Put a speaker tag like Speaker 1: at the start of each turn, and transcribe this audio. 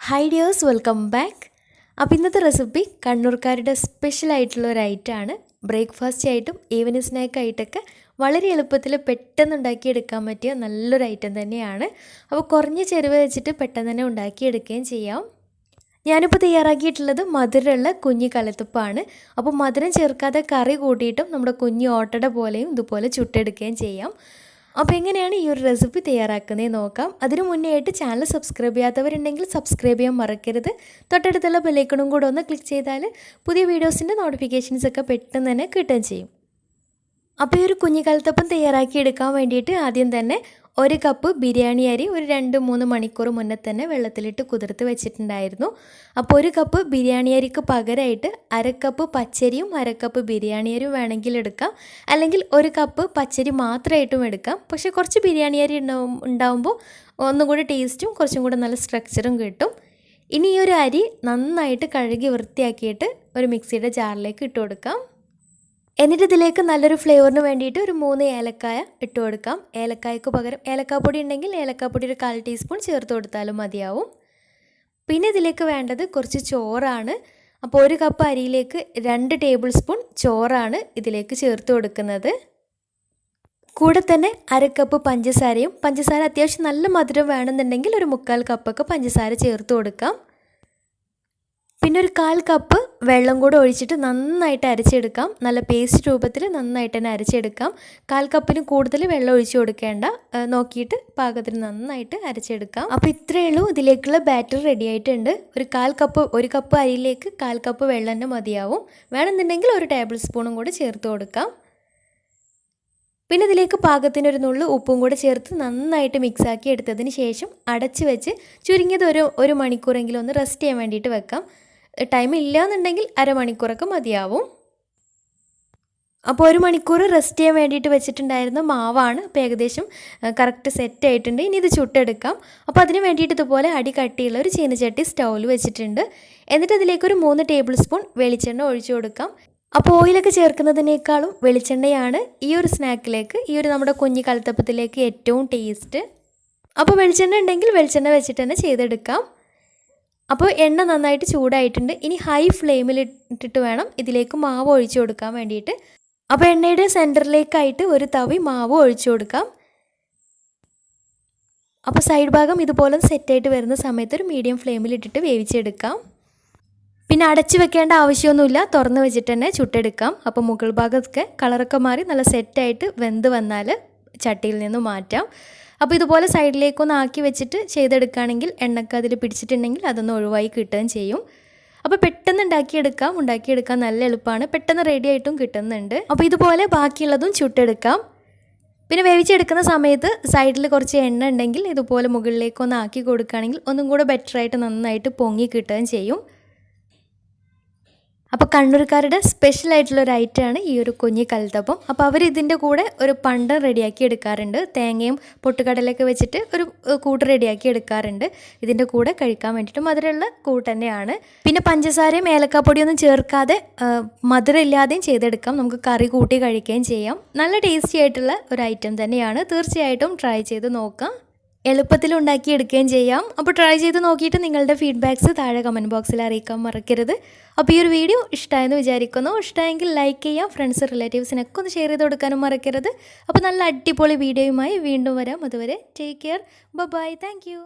Speaker 1: Hi dears, welcome back. അപ്പോൾ ഇന്നത്തെ recipe കണ്ണൂർക്കാരുടെ special ആയിട്ടുള്ള ഒരു ഐറ്റമാണ്. ബ്രേക്ക്ഫാസ്റ്റ് ആയിട്ടും ഈവനിങ് സ്നാക്ക് ആയിട്ടൊക്കെ വളരെ എളുപ്പത്തിൽ പെട്ടെന്ന് ഉണ്ടാക്കിയെടുക്കാൻ പറ്റിയ നല്ലൊരു ഐറ്റം തന്നെയാണ്. അപ്പോൾ കുറഞ്ഞ ചേരുവ വെച്ചിട്ട് പെട്ടെന്ന് തന്നെ ഉണ്ടാക്കിയെടുക്കുകയും ചെയ്യാം. ഞാനിപ്പോൾ തയ്യാറാക്കിയിട്ടുള്ളത് മധുരമുള്ള കുഞ്ഞി കലത്തപ്പമാണ്. അപ്പോൾ മധുരം ചേർക്കാതെ കറി കൂട്ടിയിട്ടും നമ്മുടെ കുഞ്ഞി ഓട്ടട പോലെയും ഇതുപോലെ ചുട്ടെടുക്കുകയും ചെയ്യാം. അപ്പോൾ എങ്ങനെയാണ് ഈ ഒരു റെസിപ്പി തയ്യാറാക്കുന്നത് നോക്കാം. അതിനു മുന്നേ ആയിട്ട് ചാനൽ സബ്സ്ക്രൈബ് ചെയ്യാത്തവരുണ്ടെങ്കിൽ സബ്സ്ക്രൈബ് ചെയ്യാൻ മറക്കരുത്. തൊട്ടടുത്തുള്ള ബെല്ലൈക്കണും കൂടെ ഒന്ന് ക്ലിക്ക് ചെയ്താൽ പുതിയ വീഡിയോസിൻ്റെ നോട്ടിഫിക്കേഷൻസ് ഒക്കെ പെട്ടെന്ന് തന്നെ കിട്ടുകയും ചെയ്യും. അപ്പോൾ ഈ ഒരു കുഞ്ഞി കലത്തപ്പം തയ്യാറാക്കിയെടുക്കാൻ വേണ്ടിയിട്ട് ആദ്യം തന്നെ ഒരു കപ്പ് ബിരിയാണി അരി ഒരു 2-3 മണിക്കൂർ മുന്നേ തന്നെ വെള്ളത്തിലിട്ട് കുതിർത്ത് വെച്ചിട്ടുണ്ടായിരുന്നു. അപ്പോൾ ഒരു കപ്പ് ബിരിയാണി അരിക്ക് പകരമായിട്ട് അരക്കപ്പ് പച്ചരിയും അരക്കപ്പ് ബിരിയാണി അരിയും വേണമെങ്കിൽ എടുക്കാം, അല്ലെങ്കിൽ ഒരു കപ്പ് പച്ചരി മാത്രമായിട്ടും എടുക്കാം. പക്ഷേ കുറച്ച് ബിരിയാണി അരി ഉണ്ടാവുമ്പോൾ ഒന്നും കൂടി ടേസ്റ്റും കുറച്ചും കൂടി നല്ല സ്ട്രക്ചറും കിട്ടും. ഇനി ഈ ഒരു അരി നന്നായിട്ട് കഴുകി വൃത്തിയാക്കിയിട്ട് ഒരു മിക്സിയുടെ ജാറിലേക്ക് ഇട്ട് കൊടുക്കാം. എന്നിട്ട് ഇതിലേക്ക് നല്ലൊരു ഫ്ലേവറിന് വേണ്ടിയിട്ട് ഒരു 3 ഏലക്കായ ഇട്ട് കൊടുക്കാം. ഏലക്കായ്ക്ക് പകരം ഏലക്കാപ്പൊടി ഉണ്ടെങ്കിൽ ഏലക്കാപ്പൊടി ഒരു 1/4 ടീസ്പൂൺ ചേർത്ത് കൊടുത്താലും മതിയാവും. പിന്നെ ഇതിലേക്ക് വേണ്ടത് കുറച്ച് ചോറാണ്. അപ്പോൾ ഒരു കപ്പ് അരിയിലേക്ക് 2 ടേബിൾ സ്പൂൺ ചോറാണ് ഇതിലേക്ക് ചേർത്ത് കൊടുക്കുന്നത്. കൂടെ തന്നെ അരക്കപ്പ് പഞ്ചസാരയും, പഞ്ചസാര അത്യാവശ്യം നല്ല മധുരം വേണമെന്നുണ്ടെങ്കിൽ ഒരു 3/4 കപ്പൊക്കെ പഞ്ചസാര ചേർത്ത് കൊടുക്കാം. പിന്നെ ഒരു 1/4 കപ്പ് വെള്ളം കൂടെ ഒഴിച്ചിട്ട് നന്നായിട്ട് അരച്ചെടുക്കാം. നല്ല പേസ്റ്റ് രൂപത്തിൽ നന്നായിട്ട് തന്നെ അരച്ചെടുക്കാം. 1/4 കപ്പിന് കൂടുതൽ വെള്ളം ഒഴിച്ച് കൊടുക്കേണ്ട, നോക്കിയിട്ട് പാകത്തിന് നന്നായിട്ട് അരച്ചെടുക്കാം. അപ്പോൾ ഇത്രയേ ഉള്ളൂ, ഇതിലേക്കുള്ള ബാറ്റർ റെഡി ആയിട്ടുണ്ട്. ഒരു കപ്പ് അരിയിലേക്ക് 1/4 കപ്പ് വെള്ളം തന്നെ മതിയാവും. വേണമെന്നുണ്ടെങ്കിൽ ഒരു ടേബിൾ സ്പൂണും കൂടെ ചേർത്ത് കൊടുക്കാം. പിന്നെ ഇതിലേക്ക് പാകത്തിന് ഒരു നുള്ളു ഉപ്പും കൂടെ ചേർത്ത് നന്നായിട്ട് മിക്സാക്കി എടുത്തതിന് ശേഷം അടച്ച് വെച്ച് ചുരുങ്ങിയത് ഒരു മണിക്കൂറെങ്കിലും ഒന്ന് റെസ്റ്റ് ചെയ്യാൻ വേണ്ടിയിട്ട് വെക്കാം. ടൈം ഇല്ലയെന്നുണ്ടെങ്കിൽ അരമണിക്കൂറൊക്കെ മതിയാവും. അപ്പോൾ 1 മണിക്കൂർ റെസ്റ്റ് ചെയ്യാൻ വേണ്ടിയിട്ട് വെച്ചിട്ടുണ്ടായിരുന്ന മാവാണ്. അപ്പോൾ ഏകദേശം കറക്റ്റ് സെറ്റ് ആയിട്ടുണ്ട്. ഇനി ഇത് ചുട്ടെടുക്കാം. അപ്പോൾ അതിന് വേണ്ടിയിട്ട് ഇതുപോലെ അടി കട്ടിയുള്ള ഒരു ചീനച്ചട്ടി സ്റ്റൗവിൽ വെച്ചിട്ടുണ്ട്. എന്നിട്ട് അതിലേക്കൊരു 3 ടേബിൾ സ്പൂൺ വെളിച്ചെണ്ണ ഒഴിച്ചു കൊടുക്കാം. അപ്പോൾ ഓയിലൊക്കെ ചേർക്കുന്നതിനേക്കാളും വെളിച്ചെണ്ണയാണ് ഈ ഒരു സ്നാക്കിലേക്ക്, ഈ ഒരു നമ്മുടെ കുഞ്ഞി കലത്തപ്പത്തിലേക്ക് ഏറ്റവും ടേസ്റ്റ്. അപ്പോൾ വെളിച്ചെണ്ണ ഉണ്ടെങ്കിൽ വെളിച്ചെണ്ണ വെച്ചിട്ട് തന്നെ ചെയ്തെടുക്കാം. അപ്പോൾ എണ്ണ നന്നായിട്ട് ചൂടായിട്ടുണ്ട്. ഇനി ഹൈ ഫ്ലെയിമിൽ ഇട്ടിട്ട് വേണം ഇതിലേക്ക് മാവ് ഒഴിച്ചു കൊടുക്കാൻ വേണ്ടിയിട്ട്. അപ്പോൾ എണ്ണയുടെ സെൻറ്ററിലേക്കായിട്ട് ഒരു തവി മാവ് ഒഴിച്ചു കൊടുക്കാം. അപ്പോൾ സൈഡ് ഭാഗം ഇതുപോലെ സെറ്റായിട്ട് വരുന്ന സമയത്ത് ഒരു മീഡിയം ഫ്ലെയിമിൽ ഇട്ടിട്ട് വേവിച്ചെടുക്കാം. പിന്നെ അടച്ചു വെക്കേണ്ട ആവശ്യമൊന്നുമില്ല, തുറന്ന് വെച്ചിട്ട് തന്നെ ചുട്ടെടുക്കാം. അപ്പോൾ മുകൾ ഭാഗത്തൊക്കെ കളറൊക്കെ മാറി നല്ല സെറ്റായിട്ട് വെന്ത് വന്നാൽ ചട്ടിയിൽ നിന്ന് മാറ്റാം. അപ്പോൾ ഇതുപോലെ സൈഡിലേക്കൊന്ന് ആക്കി വെച്ചിട്ട് ചെയ്തെടുക്കുകയാണെങ്കിൽ എണ്ണക്ക് അതിൽ പിടിച്ചിട്ടുണ്ടെങ്കിൽ അതൊന്ന് ഒഴിവായി കിട്ടുകയും ചെയ്യും. അപ്പോൾ പെട്ടെന്ന് ഉണ്ടാക്കിയെടുക്കാൻ നല്ല എളുപ്പമാണ്, പെട്ടെന്ന് റെഡി ആയിട്ടും കിട്ടുന്നുണ്ട്. അപ്പോൾ ഇതുപോലെ ബാക്കിയുള്ളതും ചുട്ടെടുക്കാം. പിന്നെ വേവിച്ചെടുക്കുന്ന സമയത്ത് സൈഡിൽ കുറച്ച് എണ്ണ ഉണ്ടെങ്കിൽ ഇതുപോലെ മുകളിലേക്കൊന്ന് ആക്കി കൊടുക്കുകയാണെങ്കിൽ ഒന്നും കൂടെ ബെറ്ററായിട്ട് നന്നായിട്ട് പൊങ്ങി കിട്ടുകയും ചെയ്യും. അപ്പോൾ കണ്ണൂർക്കാരുടെ സ്പെഷ്യൽ ആയിട്ടുള്ളൊരു ഐറ്റമാണ് ഈ ഒരു കുഞ്ഞി കലത്തപ്പം. അപ്പോൾ അവർ ഇതിൻ്റെ കൂടെ ഒരു പണ്ടം റെഡിയാക്കി എടുക്കാറുണ്ട്. തേങ്ങയും പൊട്ടുകടലൊക്കെ വെച്ചിട്ട് ഒരു കൂട്ട് റെഡിയാക്കി എടുക്കാറുണ്ട്. ഇതിൻ്റെ കൂടെ കഴിക്കാൻ വേണ്ടിയിട്ട് മധുരമുള്ള കൂട്ട് തന്നെയാണ്. പിന്നെ പഞ്ചസാരയും ഏലക്കാപ്പൊടിയൊന്നും ചേർക്കാതെ മധുരം ഇല്ലാതെയും ചെയ്തെടുക്കാം. നമുക്ക് കറി കൂട്ടി കഴിക്കുകയും ചെയ്യാം. നല്ല ടേസ്റ്റി ആയിട്ടുള്ള ഒരു ഐറ്റം തന്നെയാണ്. തീർച്ചയായിട്ടും ട്രൈ ചെയ്ത് നോക്കാം. എളുപ്പത്തിൽ ഉണ്ടാക്കിയെടുക്കുകയും ചെയ്യാം. അപ്പോൾ ട്രൈ ചെയ്ത് നോക്കിയിട്ട് നിങ്ങളുടെ ഫീഡ്ബാക്ക്സ് താഴെ കമൻറ്റ് ബോക്സിൽ അറിയിക്കാൻ മറക്കരുത്. അപ്പോൾ ഈ ഒരു വീഡിയോ ഇഷ്ടമായെന്ന് വിചാരിക്കുന്നു. ഇഷ്ടമായെങ്കിൽ ലൈക്ക് ചെയ്യാം. ഫ്രണ്ട്സ് റിലേറ്റീവ്സിനൊക്കെ ഒന്ന് ഷെയർ ചെയ്ത് കൊടുക്കാനും മറക്കരുത്. അപ്പോൾ നല്ല അടിപൊളി വീഡിയോയുമായി വീണ്ടും വരാം. അതുവരെ take care, bye, thank U.